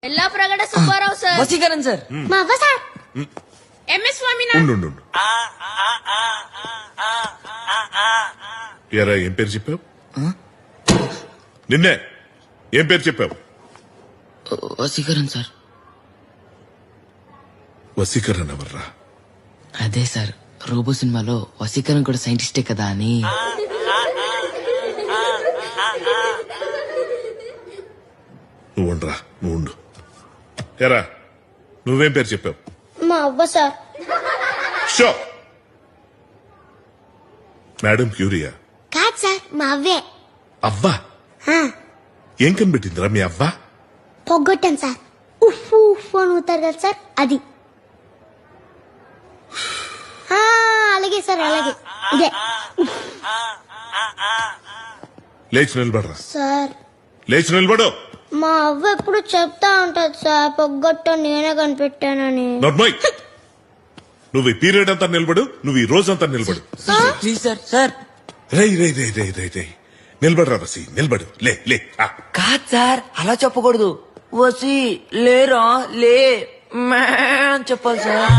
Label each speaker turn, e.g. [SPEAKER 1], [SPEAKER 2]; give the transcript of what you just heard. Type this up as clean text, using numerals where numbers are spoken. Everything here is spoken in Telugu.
[SPEAKER 1] ఎల్లా ప్రగడ సుబ్బారావు సార్.
[SPEAKER 2] వసీకరణ్ సార్.
[SPEAKER 3] మా అవ్వ సార్.
[SPEAKER 1] ఎంఎస్ స్వామినాథన్.
[SPEAKER 4] ఉండు ఉండు, ఉండు. ఏరా ఏం పేరు చెప్పావు? నిన్నే ఏం పేరు చెప్పావు?
[SPEAKER 2] వసీకరణ్ సార్.
[SPEAKER 4] వసీకరణ ఎవర్రా?
[SPEAKER 2] అదే సార్, రోబో సినిమాలో వసీకరణ్ కూడా సైంటిస్టే కదా అని.
[SPEAKER 4] నువ్వు ఉండరా, నువ్వు ఉండు. ఏరా నువ్వేం పేరు చెప్పావు?
[SPEAKER 3] మా అవ్వ సార్.
[SPEAKER 4] Show madam క్యూరియా?
[SPEAKER 3] కాదు సార్, మా అవ్వే.
[SPEAKER 4] అవ్వా? ఏం కనిపెట్టిందిరా మీ అవ్వ?
[SPEAKER 3] పొగ్గొట్టాను సార్. ఉఫ్ ఉఫ్ అని ఊతారు కదా సార్, అది. అలాగే సార్, అలాగే ఇదే.
[SPEAKER 4] లేచి నిలబడరా.
[SPEAKER 3] సార్
[SPEAKER 4] లేచి నిలబడు.
[SPEAKER 3] మా అవ్వ ఎప్పుడు చెప్తా ఉంటది సార్, పొగ్గొట్ట నేనే కనిపెట్టానని.
[SPEAKER 4] నర్మయ్, నువ్వు ఈ పీరియడ్ అంతా నిలబడు, నువ్వు ఈ రోజంతా నిలబడు.
[SPEAKER 2] Please sir. సార్
[SPEAKER 4] రై రై రై రై రై రై నిలబడరా వసి, నిలబడు. లే లే.
[SPEAKER 2] కాదు సార్, అలా చెప్పకూడదు. వసి లేరా లే మ్యా అని చెప్పాలి సార్.